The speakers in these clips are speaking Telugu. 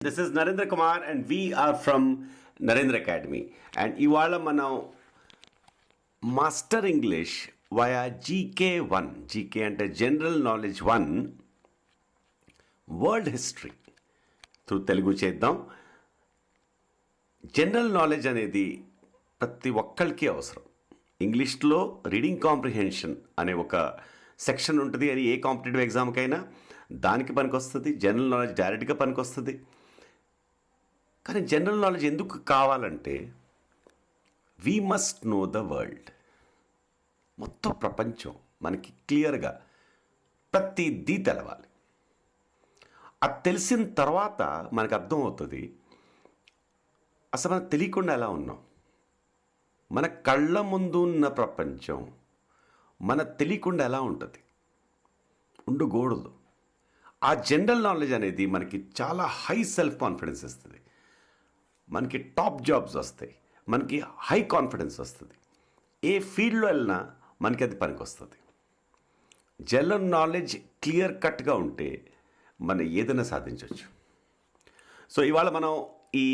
This is Narendra Kumar and we are from Narendra Academy. And ఇవాళ మనం master English via GK1, GK అంటే general knowledge 1 world history through Telugu చేద్దాం. జనరల్ నాలెడ్జ్ అనేది ప్రతి ఒక్కరికి అవసరం. ఇంగ్లీష్లో రీడింగ్ కాంప్రిహెన్షన్ అనే ఒక సెక్షన్ ఉంటుంది. అది ఏ కాంపిటేటివ్ ఎగ్జామ్కైనా దానికి పనికొస్తుంది. జనరల్ నాలెడ్జ్ డైరెక్ట్గా పనికొస్తుంది. కానీ జనరల్ నాలెడ్జ్ ఎందుకు కావాలంటే we must know the world. మొత్తం ప్రపంచం మనకి క్లియర్గా ప్రతిదీ తెలవాలి. అది తెలిసిన తర్వాత మనకు అర్థమవుతుంది అసలు మనకు తెలియకుండా ఎలా ఉన్నాం. మన కళ్ళ ముందు ఉన్న ప్రపంచం మనకు తెలియకుండా ఎలా ఉంటుంది, ఉండకూడదు. ఆ జనరల్ నాలెడ్జ్ అనేది మనకి చాలా హై సెల్ఫ్ కాన్ఫిడెన్స్ ఇస్తుంది. మనకి టాప్ జాబ్స్ వస్తాయి, మనకి హై కాన్ఫిడెన్స్ వస్తుంది. ఏ ఫీల్డ్లో వెళ్ళినా మనకి అది పనికి వస్తుంది. జనరల్ నాలెడ్జ్ క్లియర్ కట్గా ఉంటే మనం ఏదైనా సాధించవచ్చు. సో ఇవాళ మనం ఈ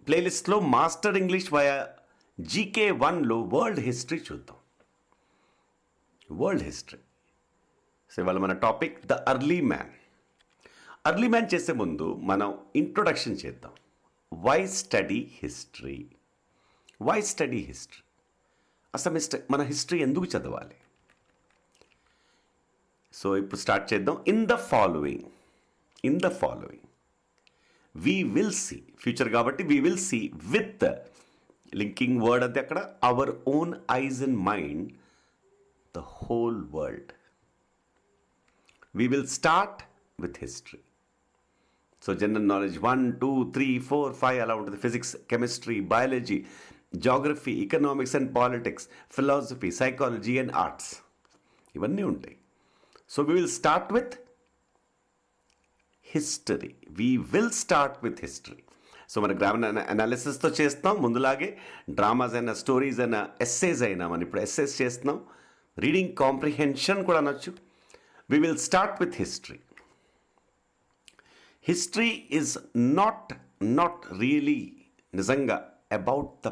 ప్లేలిస్ట్లో మాస్టర్ ఇంగ్లీష్ వయా GK1లో వరల్డ్ హిస్టరీ చూద్దాం. World history. సో ఇవాళ మన topic the early man. Early man చేసే ముందు మనం ఇంట్రొడక్షన్ చేద్దాం. Why study history? Why study history? అసలు మన హిస్టరీ ఎందుకు చదవాలి? సో ఇప్పుడు స్టార్ట్ చేద్దాం. In the following we will see, future కాబట్టి we will see with linking word అది అక్కడ, our own eyes and mind the whole world. We will start with history. So general knowledge 1, 2, 3, 4, 5 అలా ఉంటుంది. Physics, chemistry, biology, geography, economics and politics, philosophy, psychology and arts ఇవన్నీ ఉంటాయి. So we will start with history. We will start with history. So మన గ్రామర్ అనాలిసిస్తో చేస్తాం. ముందులాగే డ్రామాస్ అయినా, స్టోరీస్ అయినా, ఎస్సేస్ అయినా, మనం ఇప్పుడు ఎస్సేస్ చేస్తున్నాం. రీడింగ్ కాంప్రిహెన్షన్ కూడా అనొచ్చు. We will start with history. History is not really నిజంగా అబౌట్ ద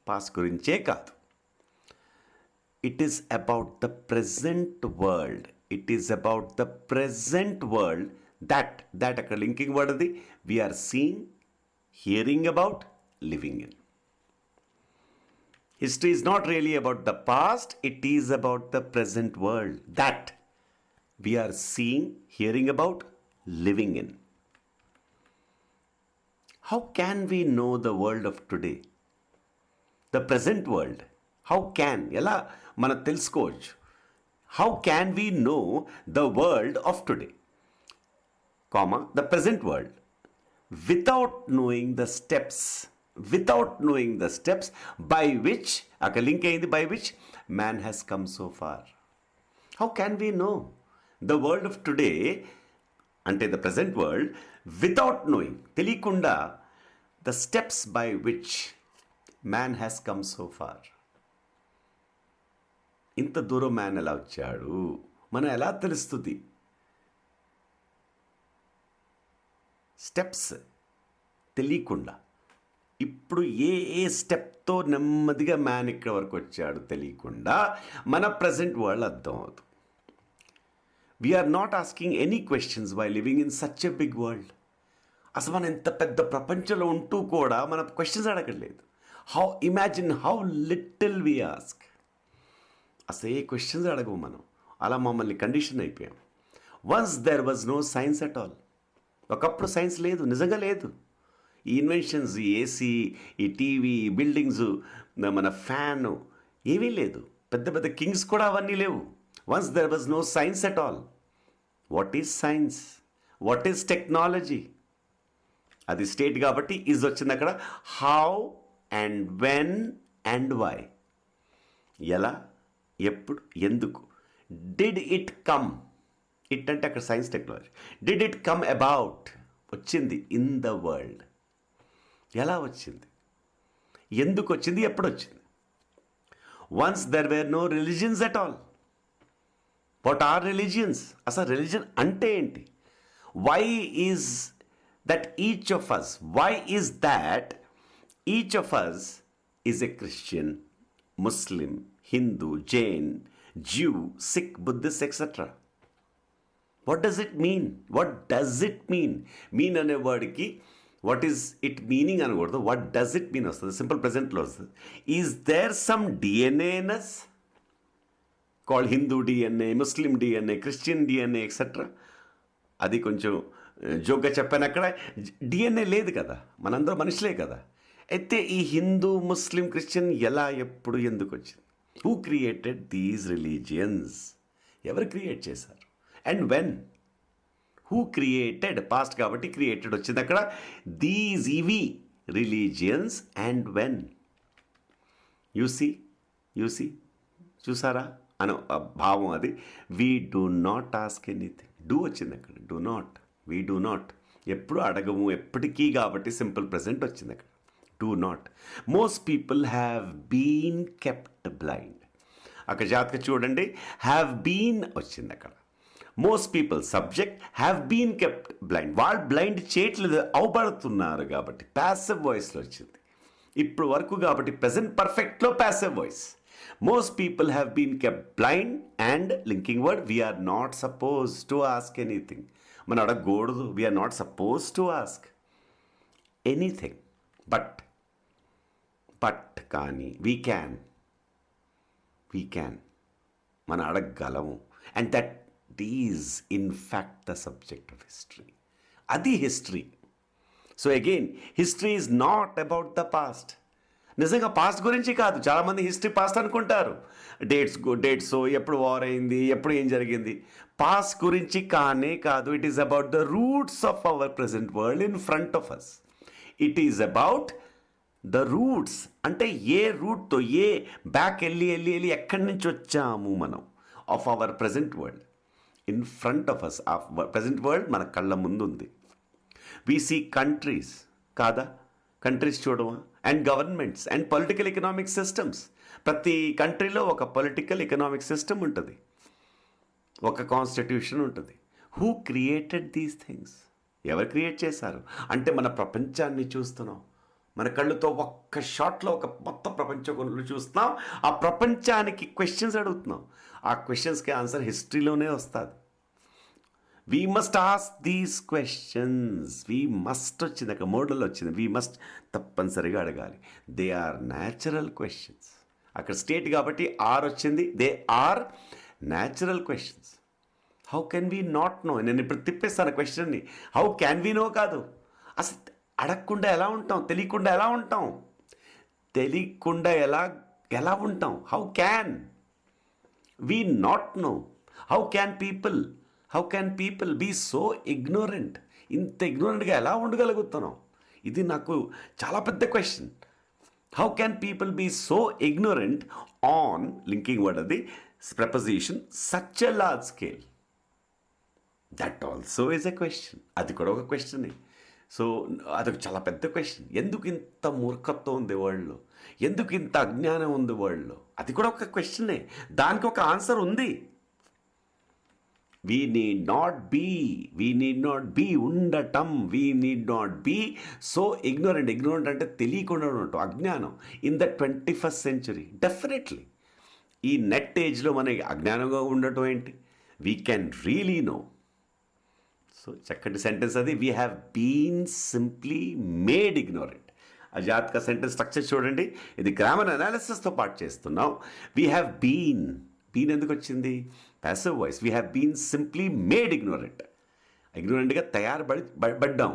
పాస్ట్ గురించే కాదు. It is about the present world. It is about the present world that అక్కడ లింకింగ్ వర్డ్ అది we're seeing, hearing about, living in. History is not really about the past, it is about the present world that we are seeing, hearing about, living in. How can we know the world of today? The present world. How can? ఎలా మనం తెలుసుకోవచ్చు. How can we know the world of today? Comma, the present world. Without knowing the steps by which, అక్కడ లింక్ అయింది, by which man has come so far. How can we know the world of today, అంటే the present world, without knowing, తెలియకుండా the steps by which man has come so far? ఇంత దూరం మ్యాన్ ఎలా వచ్చాడు, మనం ఎలా తెలుస్తుంది? స్టెప్స్ తెలియకుండా, ఇప్పుడు ఏ స్టెప్తో నెమ్మదిగా మ్యాన్ ఇక్కడ వరకు వచ్చాడు తెలియకుండా మన ప్రజెంట్ వరల్డ్ అర్థం అవుతుంది. We're not asking any questions why living in such a big world. అసలు మనం ఎంత పెద్ద ప్రపంచంలో ఉంటూ కూడా మనం క్వశ్చన్స్ అడగట్లేదు. Imagine how little we ask. అసలు ఏ క్వశ్చన్స్ అడగవు మనం. అలా మమ్మల్ని కండిషన్ అయిపోయాం. Once there was no science at all. ఒకప్పుడు సైన్స్ లేదు, నిజంగా లేదు. ఈ ఇన్వెన్షన్స్, ఈ ఏసీ, ఈ టీవీ, బిల్డింగ్స్, మన ఫ్యాను ఏమీ లేదు. పెద్ద పెద్ద కింగ్స్ కూడా అవన్నీ లేవు. Once there was no science at all. What is science? What is technology? అది స్టేట్ కాబట్టి ఈజ్ వచ్చింది అక్కడ. How and when and why, ఎలా, ఎప్పుడు, ఎందుకు. డిడ్ ఇట్ కమ్, ఇట్ అంటే అక్కడ science, technology. Did it come about, వచ్చింది ఇన్ ద వరల్డ్. ఎలా వచ్చింది, ఎందుకు వచ్చింది, ఎప్పుడు వచ్చింది. Once there were no religions at all. What are religions? అసలు రిలీజన్ అంటే ఏంటి? Why is that each of us, why is that each of us is a Christian, Muslim, Hindu, Jain, Jew, Sikh, Buddhist, etc.? What does it mean? What does it mean? Mean అనే వర్డ్కి వాట్ ఈస్ ఇట్ మీనింగ్ అనకూడదు, వాట్ డస్ ఇట్ మీన్ వస్తుంది, సింపుల్ ప్రజెంట్లో వస్తుంది. ఈజ్ దేర్ సమ్ డిఎన్ఏనస్ called Hindu DNA, Muslim DNA, Christian DNA etcetera? అది కొంచెం జోక్గా చెప్పాను. అక్కడ డిఎన్ఏ లేదు కదా, మనందరూ మనుషులే కదా. అయితే ఈ హిందూ, ముస్లిం, క్రిస్టియన్ ఎలా, ఎప్పుడు, ఎందుకు వచ్చింది? Who created these religions? ఎవరు క్రియేట్ చేశారు? And when? Who created, past కాబట్టి క్రియేటెడ్ వచ్చింది అక్కడ. దీస్ ఇవి రిలీజియన్స్ అండ్ వెన్? యూసి చూసారా అను భావం అది. We do not ask anything. Do వచ్చింది అక్కడ, do not, we do not, ఎప్పుడు అడగము, ఎప్పటికీ కాబట్టి సింపుల్ ప్రెజెంట్ వచ్చింది అక్కడ. Do not. Most people have been kept blind. అక్కడ జాతక చూడండి, హ్యావ్ బీన్ వచ్చింది అక్కడ. Most people subject, have been kept blind. వాళ్ళు బ్లైండ్ చేయట్లేదు, అవబడుతున్నారు కాబట్టి ప్యాసివ్ వాయిస్లో వచ్చింది ఇప్పుడు వరకు. కాబట్టి ప్రెజెంట్ పర్ఫెక్ట్లో passive voice. Most people have been kept blind and linking word, we are not suppose to ask anything. మనం అడగకూడదు, we are not suppose to ask anything. But కానీ వీ క్యాన్ మనం అడగగలము. And that is in fact the subject of history. అది history. So again, history is not about the past. నిజంగా పాస్ట్ గురించి కాదు. చాలామంది హిస్టరీ పాస్ట్ అనుకుంటారు. డేట్స్ ఎప్పుడు వార్ అయింది, ఎప్పుడు ఏం జరిగింది, పాస్ట్ గురించి కానే కాదు. It is about the roots of our present world in front of us. It is about the roots, అంటే ఏ రూట్తో, ఏ బ్యాక్ వెళ్ళి ఎక్కడి నుంచి వచ్చాము మనం, of our present world in front of us. ఆ ప్రజెంట్ వరల్డ్ మన కళ్ళ ముందు ఉంది. వీ సీ కంట్రీస్, కాదా? కంట్రీస్ చూడమా? And governments and political economic systems. ప్రతి కంట్రీలో ఒక పొలిటికల్ ఎకనామిక్ సిస్టమ్ ఉంటుంది, ఒక కాన్స్టిట్యూషన్ ఉంటుంది. Who created these things? ఎవరు క్రియేట్ చేశారు? అంటే మన ప్రపంచాన్ని చూస్తున్నాం, మన కళ్ళుతో ఒక్క షాట్లో ఒక మొత్తం ప్రపంచంలో చూస్తున్నాం. ఆ ప్రపంచానికి క్వశ్చన్స్ అడుగుతున్నాం. ఆ క్వశ్చన్స్కి ఆన్సర్ హిస్టరీలోనే వస్తుంది. We must ask these questions. We must వచ్చింది అక్కడ, మోడల్ వచ్చింది. వీ మస్ట్ తప్పనిసరిగా అడగాలి. They are natural questions. అక్కడ స్టేట్ కాబట్టి ఆర్ వచ్చింది. They are natural questions. How can we not know? నేను ఇప్పుడు తిప్పేస్తాను క్వశ్చన్ని. హౌ క్యాన్ వీ నో కాదు, అసలు అడగకుండా ఎలా ఉంటాం? తెలియకుండా ఎలా ఉంటాం? ఎలా ఉంటాం? How can we not know? How can people be so ignorant? ఇంత ఇగ్నోరెంట్గా ఎలా ఉండగలుగుతున్నాం? ఇది నాకు చాలా పెద్ద question. How can people be so ignorant on, linking word అది, preposition, such a large scale? That also is a question. అది కూడా ఒక క్వశ్చనే. సో అదొక చాలా పెద్ద క్వశ్చన్. ఎందుకు ఇంత మూర్ఖత్వం ఉంది వరల్డ్లో? ఎందుకు ఇంత అజ్ఞానం ఉంది వరల్డ్లో? అది కూడా ఒక క్వశ్చనే. దానికి ఒక ఆన్సర్ ఉంది. వీ నీడ్ నాట్ బీ ఉండటం. We need not be so ignorant అంటే తెలియకుండా ఉండటం, అజ్ఞానం in the 21st century. Definitely ఈ నెట్ ఏజ్లో మనకి అజ్ఞానంగా ఉండటం ఏంటి? We can really know. So చక్కటి సెంటెన్స్ అది. We have been simply made ignorant. ఆ జాతక సెంటెన్స్ స్ట్రక్చర్ చూడండి. ఇది గ్రామర్ అనాలిసిస్తో పాటు చేస్తున్నాం. వీ హ్యావ్ బీన్ ఎందుకు వచ్చింది? Passive voice. We have been simply made ఇగ్నోరెంట్గా తయారుబడ్డాం.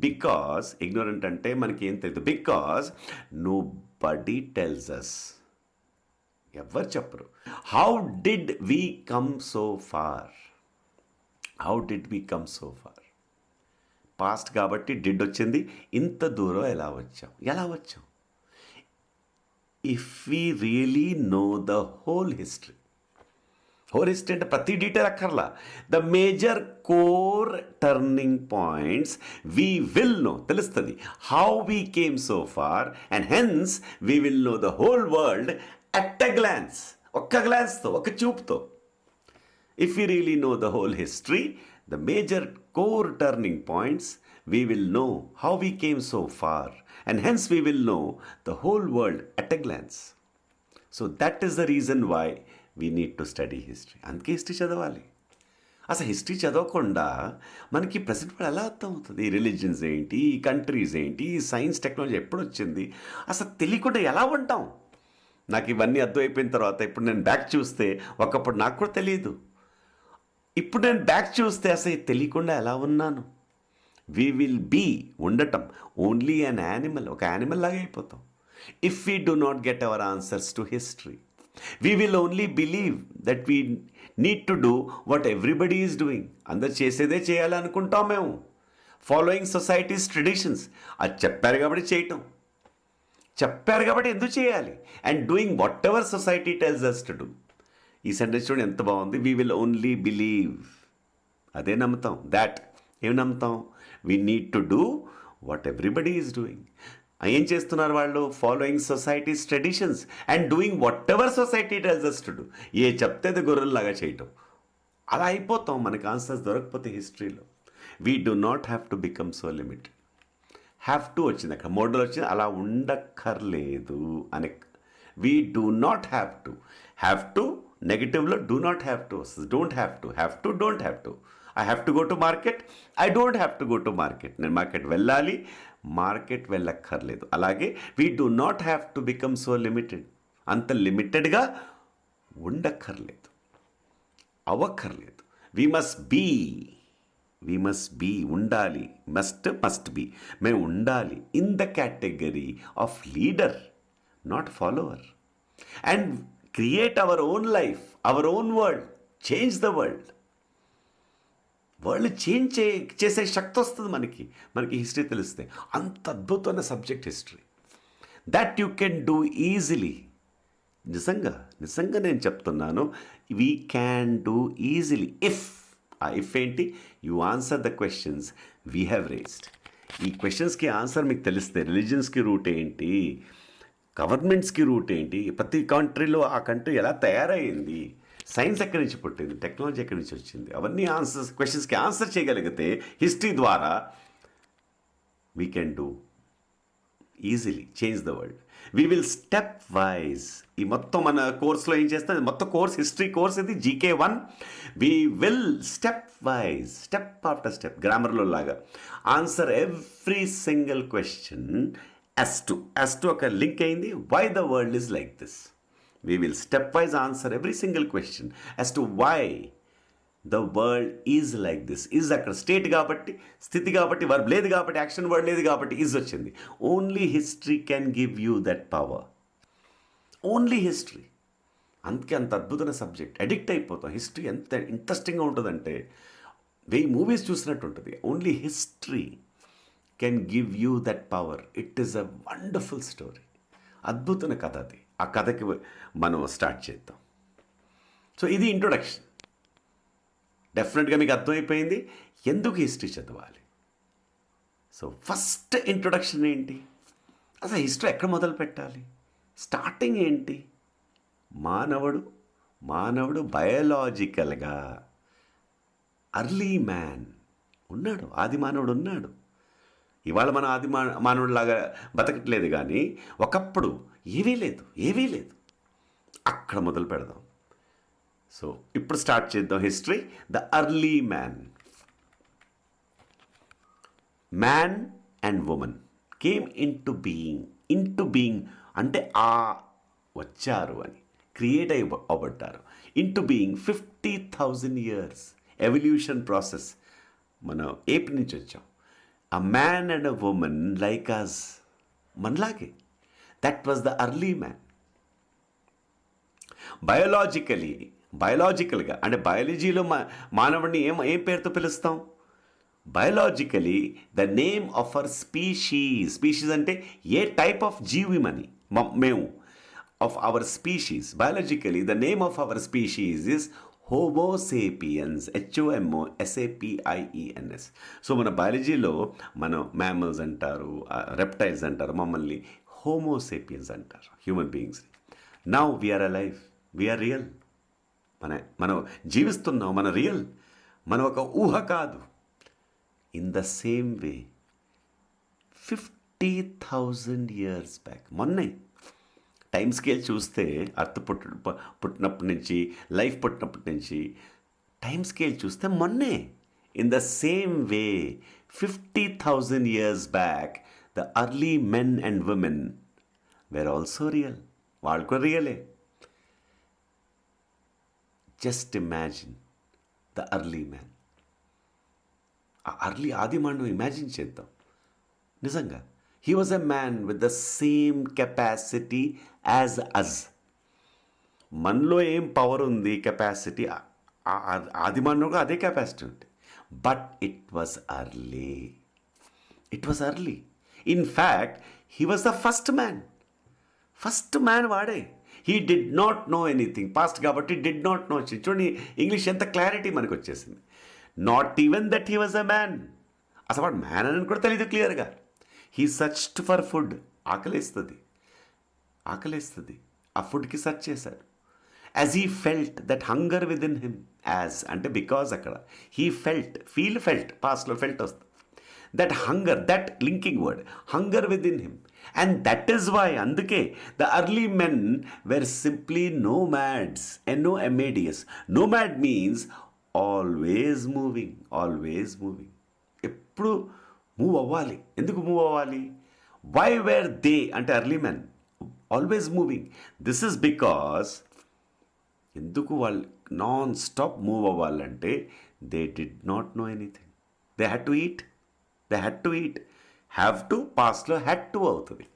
బికాజ్ ఇగ్నోరెంట్ అంటే మనకి ఏం తెలియదు. Because nobody tells us. ఎవరు చెప్పరు. How did we come so far? Past కాబట్టి డిడ్ వచ్చింది. ఇంత దూరం ఎలా వచ్చాం? If we really know the whole history అంటే ప్రతి డీటెయిల్ అక్కర్లా. The major core turning points we will know, తెలుస్తుంది. How we came so far and hence we will no the whole world at a glance. ఒక్క గ్లాన్స్తో, ఒక చూపుతో. If we really know the whole history, the major core turning points we will know how we came so far, and hence we will know the whole world at a glance. So that is the reason why we need to study history. అందుకే హిస్టరీ చదవాలి. అసలు హిస్టరీ చదవకుండా మనకి ప్రజెంట్ కూడా ఎలా అర్థం అవుతుంది? ఈ రిలీజియన్స్ ఏంటి, ఈ కంట్రీస్ ఏంటి, ఈ సైన్స్ టెక్నాలజీ ఎప్పుడు వచ్చింది, అసలు తెలియకుండా ఎలా ఉంటాం? నాకు ఇవన్నీ అర్థమైపోయిన తర్వాత ఇప్పుడు నేను బ్యాక్ చూస్తే ఒకప్పుడు నాకు కూడా తెలియదు. ఇప్పుడు నేను బ్యాక్ చూస్తే అసలు తెలియకుండా ఎలా ఉన్నాను? వీ విల్ బీ ఉండటం ఓన్లీ అన్ యానిమల్, ఒక యానిమల్ లాగా అయిపోతాం. If we do not get our answers to history, we will only believe that we need to do what everybody is doing. అందరు చేసేదే చేయాలనుకుంటాం మేము. ఫాలోయింగ్ సొసైటీస్ ట్రెడిషన్స్, అది చెప్పారు కాబట్టి చేయటం, చెప్పారు కాబట్టి ఎందుకు చేయాలి, and doing whatever society tells us to do. ఈ సెంటెన్స్ చూడండి ఎంత బాగుంది. వీ విల్ ఓన్లీ బిలీవ్, అదే నమ్ముతాం. దాట్ ఏం నమ్ముతాం? We need to do what everybody is doing. ఏం చేస్తున్నారు వాళ్ళు? Following societies traditions and doing whatever society tells us to do. ఏ చెప్తే అది గొర్రెల్లాగా చేయటం. అలా అయిపోతాం మనకు ఆన్సర్స్ దొరకకపోతే హిస్టరీలో. We do not have to become so limited. Have to వచ్చింది అక్కడ, మోడల్ వచ్చింది, అలా ఉండక్కర్లేదు అని. We do not have to నెగిటివ్లో డూ నాట్ హ్యావ్ టు వస్తుంది. Don't have to don't have to. I have to go to market, I don't have to go to market. నేను మార్కెట్ వెళ్ళాలి, మార్కెట్ వెళ్ళక్కర్లేదు. అలాగే we do not have to become so limited. అంత లిమిటెడ్గా ఉండక్కర్లేదు, అవ్వక్కర్లేదు. వీ మస్ట్ బీ ఉండాలి. మస్ట్ బీ, మేము ఉండాలి in the category of leader, not follower. And create our own life, our own world, change the world. World change చేసే శక్తి వస్తుంది మనకి హిస్టరీ తెలిస్తే. అంత అద్భుతమైన subject history. That you can do easily. నిజంగా నేను చెప్తున్నాను, we can do easily if ఏంటి? You answer the questions we have raised. ఈ క్వశ్చన్స్కి ఆన్సర్ మీకు తెలిస్తే, రిలీజన్స్కి రూట్ ఏంటి, గవర్నమెంట్స్కి రూట్ ఏంటి, ప్రతి కంట్రీలో ఆ కంట్రీ ఎలా తయారైంది, సైన్స్ ఎక్కడి నుంచి పుట్టింది, టెక్నాలజీ ఎక్కడి నుంచి వచ్చింది, అవన్నీ ఆన్సర్స్, క్వశ్చన్స్కి ఆన్సర్ చేయగలిగితే హిస్టరీ ద్వారా we can do easily change the world. We will step wise. ఈ మొత్తం మన కోర్స్లో ఏం చేస్తాం? మొత్తం కోర్స్, హిస్టరీ కోర్స్ ఇది GK1. We will stepwise, step after step, గ్రామర్లో లాగా answer every single question as to ఒక లింక్ అయింది. Why the world is like this. We will stepwise answer every single question as to why the world is like this. Is అక్కడ స్టేట్ కాబట్టి, స్థితి కాబట్టి, వర్బ్ లేదు కాబట్టి, యాక్షన్ వర్డ్ లేదు కాబట్టి ఈజ్ వచ్చింది. Only history can give you that power. Only history. అందుకే అంత అద్భుతమైన సబ్జెక్ట్. అడిక్ట్ అయిపోతాం. హిస్టరీ ఎంత ఇంట్రెస్టింగ్గా ఉంటుందంటే 1000 మూవీస్ చూసినట్టు ఉంటుంది. Only history can give you that power. It is a wonderful story. అద్భుతమైన కథ అది. ఆ కథకి మనం స్టార్ట్ చేద్దాం. సో ఇది ఇంట్రొడక్షన్. డెఫినెట్గా మీకు అర్థమైపోయింది ఎందుకు హిస్టరీ చదవాలి. సో ఫస్ట్ ఇంట్రొడక్షన్ ఏంటి? అసలు హిస్టరీ ఎక్కడ మొదలు పెట్టాలి? స్టార్టింగ్ ఏంటి? మానవుడు బయోలాజికల్గా అర్లీ మ్యాన్ ఉన్నాడు, ఆది మానవుడు ఉన్నాడు. ఇవాళ మనం ఆది మానవుడిలాగా బతకట్లేదు, కానీ ఒకప్పుడు ఏవీ లేదు. అక్కడ మొదలు పెడదాం. సో ఇప్పుడు స్టార్ట్ చేద్దాం history. The early man and women came into being అంటే వచ్చారు అని, క్రియేట్ అవ్వబడ్డారు. Into being 50,000 years evolution process. మనం ఏపీ నుంచి వచ్చాం. A man and a woman like us, మనలాగే. That was the early man. బయోలాజికల్గా అంటే బయాలజీలో మానవుడిని ఏం పేరుతో పిలుస్తాం? Biologically the name of our species అంటే ఏ టైప్ ఆఫ్ జీవిమని మేము of our species. Biologically the name of our species is Homo sapiens. HOMOSAPIENS. So మన బయాలజీలో మనం మ్యామల్స్ అంటారు, రెప్టైల్స్ అంటారు, మమ్మల్ని హోమోసేపియన్స్ అంటారు, human beings. Now we are alive, we are real. మనం జీవిస్తున్నాం, మన రియల్, మన ఒక ఊహ కాదు. In the same way 50,000 years back. మొన్నే టైం స్కేల్ చూస్తే అర్త్ పుట్టినప్పటి నుంచి, లైఫ్ పుట్టినప్పటి నుంచి టైం స్కేల్ చూస్తే మొన్నే. In the same way 50,000 years back the early men and women were also real. వాళ్ళు కూడా రియలే. Just imagine the early man. ఆ అర్లీ ఆది మానవుని ఇమాజిన్ చేద్దాం. నిజంగా he was a man with the same capacity as us. మనలో ఏం పవర్ ఉంది, కెపాసిటీ, ఆది మానవుగా అదే కెపాసిటీ ఉంది. But it was early. It was early. In fact he was the first man వాడే. He did not know anything. Past కాబట్టి డిడ్ నాట్ నో. చూడండి ఇంగ్లీష్ ఎంత క్లారిటీ మనకు వచ్చేసింది. Not even that he was a man. అసలు వాడు మ్యాన్ అని కూడా తెలియదు క్లియర్గా. He searched for food. ఆకలేస్తుంది. ఆ ఫుడ్కి సర్చ్ చేశాడు. As he felt that hunger within him. As అంటే బికాజ్ అక్కడ హీ ఫెల్ట్ పాస్ట్లో ఫెల్ట్ వస్తుంది. That hunger, that linking word, hunger within him. And that is why, అందుకే the early men were simply nomads. NOMADS. Nomad means always moving. ఎప్పుడు మూవ్ అవ్వాలి. ఎందుకు మూవ్ అవ్వాలి? వై వేర్ దే అంటే early men always moving. This is because ఎందుకు వాళ్ళు నాన్ స్టాప్ మూవ్ అవ్వాలంటే they did not know anything. They had to eat. Have to పాస్ట్లో హ్యాడ్ టు అవుతుంది.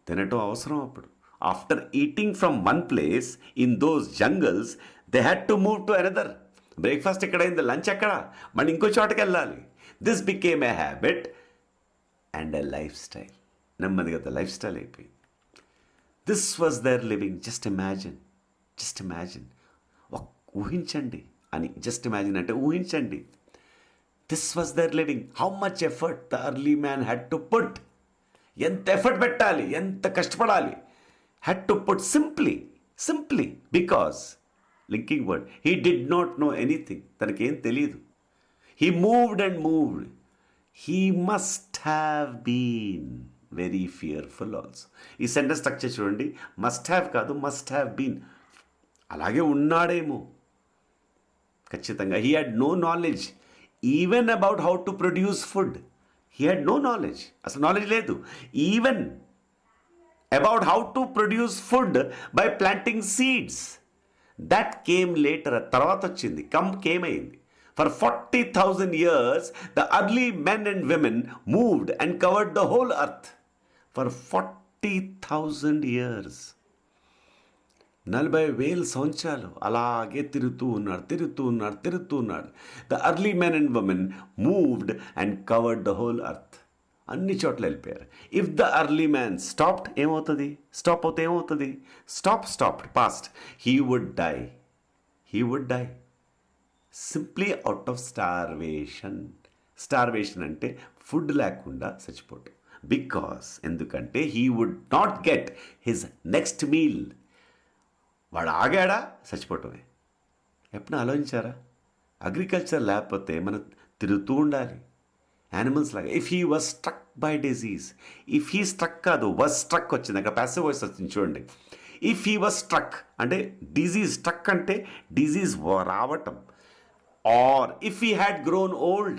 తినటం అవసరం అప్పుడు. After eating from one place in those jungles they had to move to another. Breakfast ఎక్కడైంది, లంచ్ ఎక్కడ, మళ్ళీ ఇంకో చోటకి వెళ్ళాలి. This became a habit and a lifestyle. నెమ్మదిగా లైఫ్ స్టైల్ అయిపోయింది. This was their living. Just imagine. ఊహించండి అని. జస్ట్ ఇమాజిన్ అంటే ఊహించండి. This was their living. How much effort the early man had to put. ఎంత ఎఫర్ట్ పెట్టాలి, ఎంత కష్టపడాలి. Had to put simply because linking word he did not know anything. తనకేం తెలియదు. He moved. He must have been very fearful also. ఈ సెంటెన్స్ స్ట్రక్చర్ చూడండి. మస్ట్ హ్యావ్ కాదు, మస్ట్ హ్యావ్ బీన్. అలాగే ఉన్నాడేమో ఖచ్చితంగా. He had no knowledge even about how to produce food. He had no knowledge. అసలు నాలెడ్జ్ లేదు. Even about how to produce food by planting seeds. That came later. తర్వాత వచ్చింది. కేమ్ అయింది. For 40,000 years, the early men and women moved and covered the whole earth. For 40,000 years. 40,000 సంవత్సరాలు అలాగే తిరుగుతూ ఉన్నాడు. The early men and women moved and covered the whole earth. అన్ని చోట్ల వెళ్ళిపోయారు. If the early man stopped ఏమవుతుంది? స్టాప్ అవుతే ఏమవుతుంది? Stopped past. He would die simply out of starvation అంటే ఫుడ్ లేకుండా చచ్చిపోవటం. బికాస్ ఎందుకంటే he would not get his next meal. వాడు ఆగాడా చచ్చిపోవటమే. ఎప్పుడు ఆలోచించారా? అగ్రికల్చర్ లేకపోతే మనం తిరుగుతూ ఉండాలి యానిమల్స్ లాగా. If he was struck by disease, if he struck కాదు వాజ్ స్ట్రక్ వచ్చింది, అక్కడ ప్యాసివ్ వాయిస్ వచ్చింది చూడండి. ఇఫ్ హీ వాజ్ స్ట్రక్ అంటే డిజీజ్, స్ట్రక్ అంటే డిజీజ్ రావటం. Or if he had grown old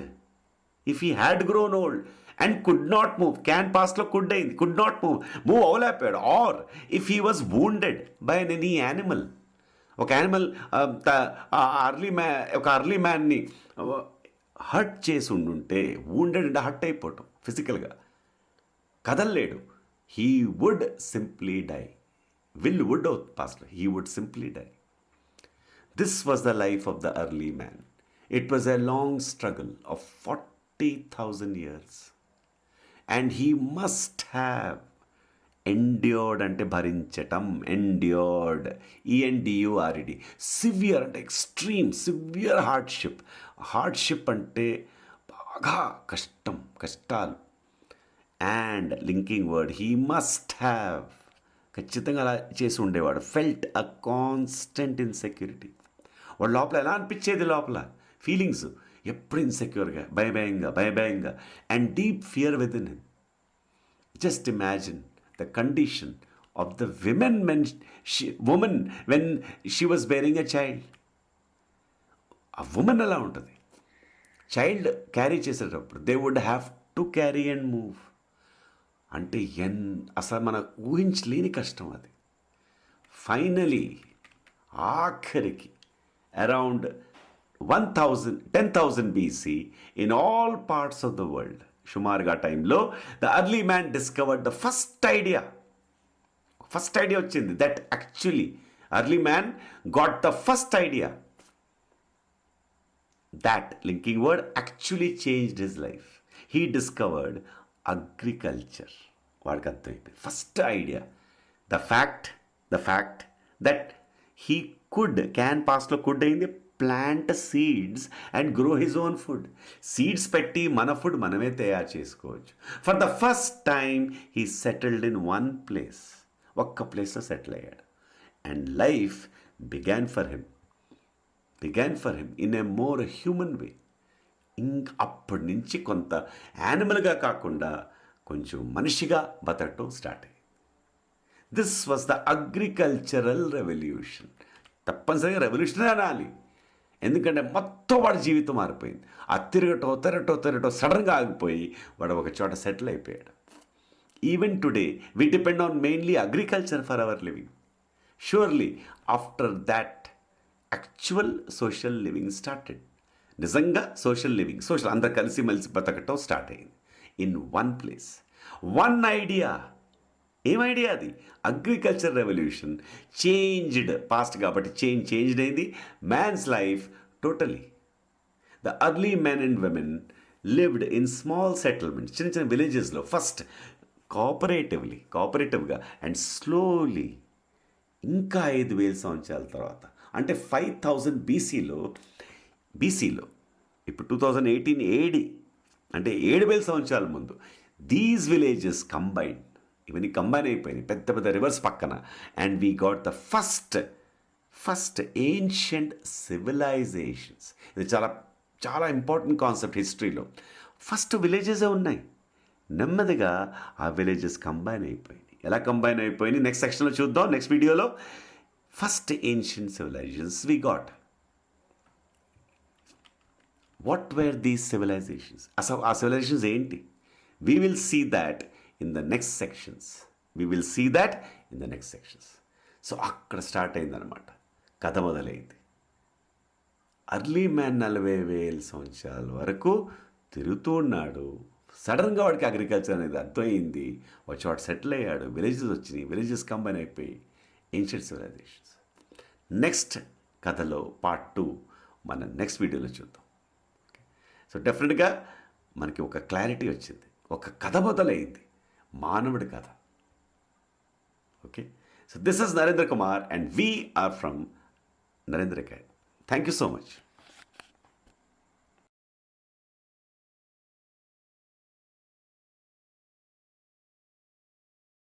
and could not move, can past lo could not move avalapaadu. Or if he was wounded by any animal, ఒక యానిమల్ అర్లీ మ్యాన్ని హర్ట్ చేసి ఉండుంటే, వూండెడ్ అంటే హర్ట్ అయిపోవటం ఫిజికల్గా, కదలలేడు. He would simply die. Would అవుతుంది పాస్ట్లో. He would simply die. This was the life of the early man. It was a long struggle of 40,000 years. And he must have endured అంటే భరించటం. Endured, ENDURED. సివియర్ అంటే ఎక్స్ట్రీమ్, సివియర్ హార్డ్షిప్ అంటే బాగా కష్టాలు. And linking word he must have, ఖచ్చితంగా అలా చేసి ఉండేవాడు. Felt a constant insecurity. వాడు లోపల ఎలా అనిపించేది, లోపల ఫీలింగ్స్ ఎప్పుడు ఇన్సెక్యూర్గా, భయభయంగా and deep fear within him. Just imagine the condition of the woman when she was bearing a child. ఆ ఉమెన్ ఎలా ఉంటుంది, చైల్డ్ క్యారీ చేసేటప్పుడు they would have to carry and move. అంటే అసలు మనం ఊహించలేని కష్టం అది. ఫైనలీ ఆఖరికి around 10,000 BC in all parts of the world, సుమారుగా టైంలో the early man discovered the first idea వచ్చింది. That actually early man got the first idea. That linking word actually changed his life. He discovered agriculture. వాడికి అర్థమైంది first idea. The fact that he పాస్ట్లో కుడ్ అయింది, plant seeds and grow his own food. Seeds పెట్టి మన ఫుడ్ మనమే తయారు చేసుకోవచ్చు. For the first time he settled in one place. ఒక్క ప్లేస్లో సెటిల్ అయ్యాడు. And life began for him in a more human way. అప్పటి నుంచి కొంత యానిమల్గా కాకుండా కొంచెం మనిషిగా బతకటం స్టార్ట్ అయ్యింది. This was the agricultural revolution. తప్పనిసరిగా రెవల్యూషన్ అనాలి, ఎందుకంటే మొత్తం వాడి జీవితం మారిపోయింది. ఆ తిరగటో సడన్గా ఆగిపోయి వాడు ఒక చోట సెటిల్ అయిపోయాడు. Even today we depend on mainly agriculture for our living. Surely after that actual social living started. నిజంగా సోషల్ అందరు కలిసిమెలిసి బతకటం స్టార్ట్ అయింది in one place. One idea. ఏం ఐడియా అది? అగ్రికల్చర్ రెవల్యూషన్ చేంజ్డ్, పాస్ట్ కాబట్టి చేంజ్డ్ అయింది man's life totally. The early men and women lived in small settlements, చిన్న విలేజెస్లో, ఫస్ట్ కోఆపరేటివ్గా అండ్ స్లోలీ. ఇంకా 5,000 సంవత్సరాల తర్వాత, అంటే 5,000 బీసీలో ఇప్పుడు 2018 AD, అంటే 7,000 సంవత్సరాల ముందు దీస్ విలేజెస్ ఇవన్నీ కంబైన్ అయిపోయినాయి పెద్ద రివర్స్ పక్కన. And we got the first ancient civilisations. ఇది చాలా ఇంపార్టెంట్ కాన్సెప్ట్ హిస్టరీలో. ఫస్ట్ విలేజెసే ఉన్నాయి. నెమ్మదిగా ఆ విలేజెస్ కంబైన్ అయిపోయినాయి. ఎలా కంబైన్ అయిపోయినాయి నెక్స్ట్ సెక్షన్లో చూద్దాం, నెక్స్ట్ వీడియోలో. First ancient civilisations we got. What were these civilizations? అసలు ఆ సివిలైజేషన్స్ ఏంటి? We will see that in the next sections. So అక్కడ స్టార్ట్ అయిందనమాట, కథ మొదలైంది. అర్లీ మ్యాన్ 40,000 సంవత్సరాల వరకు తిరుగుతూ ఉన్నాడు. సడన్గా వాడికి అగ్రికల్చర్ అనేది అర్థమైంది. ఒక చోట సెటిల్ అయ్యాడు. విలేజెస్ కంబైన్ అయిపోయి ఏన్షియంట్ సివిలైజేషన్స్. నెక్స్ట్ కథలో పార్ట్ 2 మనం నెక్స్ట్ వీడియోలో చూద్దాం. సో డెఫినెట్గా మనకి ఒక క్లారిటీ వచ్చింది, ఒక కథ మొదలైంది, మానవుడి కథ. Okay, so this is Narendra Kumar and we are from Narendra academy. Thank you so much.